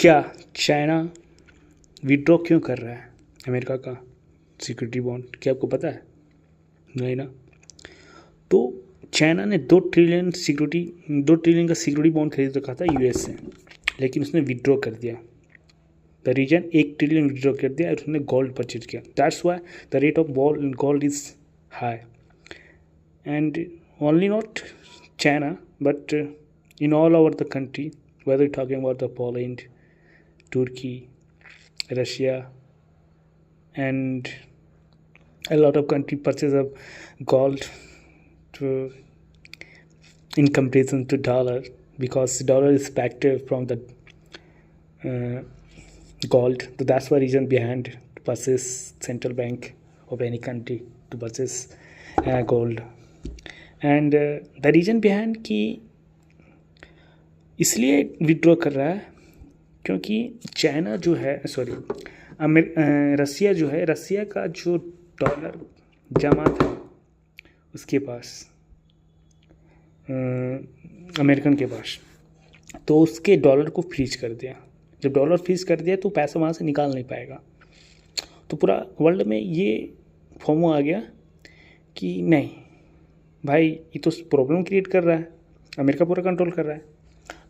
क्या China withdraw क्यों कर रहा है अमेरिका का सिक्योरिटी बॉन्ड? क्या आपको पता है? नहीं ना। तो चाइना ने 2 ट्रिलियन का सिक्योरिटी बॉन्ड खरीद रखा था यूएस से, लेकिन उसने विड्रॉ कर दिया। द रीजन 1 ट्रिलियन विड्रॉ कर दिया और उसने गोल्ड परचेज किया। That's why the rate of gold is high and only not China but in all over the country, whether you're talking about the Poland, Turkey, Russia, and a lot of country purchase of gold to in comparison to dollar, because dollar is backed from the gold. So that's the reason behind to purchase central bank of any country to purchase gold. And the reason behind कि इसलिए withdraw कर रहा है क्योंकि China जो है रसिया जो है, रसिया का जो डॉलर जमा था उसके पास अमेरिकन के पास, तो उसके डॉलर को फ्रीज कर दिया। जब डॉलर फ्रीज कर दिया तो पैसा वहाँ से निकाल नहीं पाएगा। तो पूरा वर्ल्ड में ये फोमो आ गया कि नहीं भाई, ये तो प्रॉब्लम क्रिएट कर रहा है, अमेरिका पूरा कंट्रोल कर रहा है।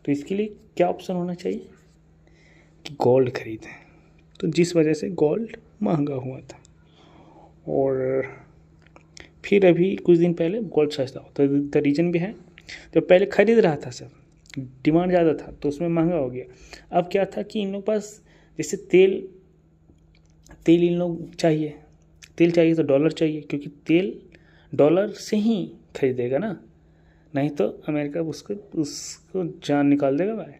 तो इसके लिए क्या ऑप्शन होना चाहिए कि गोल्ड खरीदें। तो जिस वजह से गोल्ड महंगा हुआ था और फिर अभी कुछ दिन पहले गोल्ड सस्ता हुआ। तो द रीजन भी है, जब पहले खरीद रहा था सब, डिमांड ज़्यादा था तो उसमें महंगा हो गया। अब क्या था कि इन लोग पास जैसे तेल इन लोग चाहिए, तेल चाहिए तो डॉलर चाहिए, क्योंकि तेल डॉलर से ही खरीदेगा ना, नहीं तो अमेरिका उसको जान निकाल देगा भाई।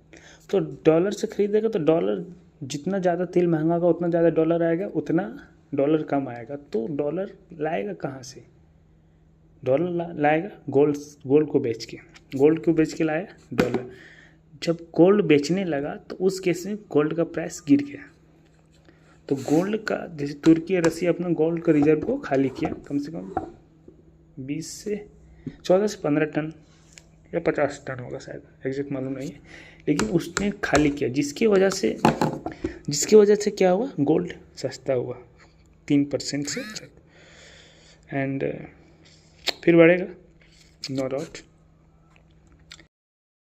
तो डॉलर से खरीदेगा तो डॉलर जितना ज़्यादा तेल महंगा होगा उतना ज़्यादा डॉलर आएगा, उतना डॉलर कम आएगा। तो डॉलर लाएगा कहाँ से? डॉलर लाएगा गोल्ड को बेच के। गोल्ड को बेच के लाया डॉलर। जब गोल्ड बेचने लगा तो उस केस में गोल्ड का प्राइस गिर गया। तो गोल्ड का जैसे तुर्की और रसिया अपना गोल्ड का रिजर्व को खाली किया, कम से कम 14 से 15 टन या 50 टन होगा शायद, एग्जैक्ट मालूम नहीं है, लेकिन उसने खाली किया, जिसकी वजह से क्या हुआ, गोल्ड सस्ता हुआ 3% से, एंड फिर बढ़ेगा नो डाउट।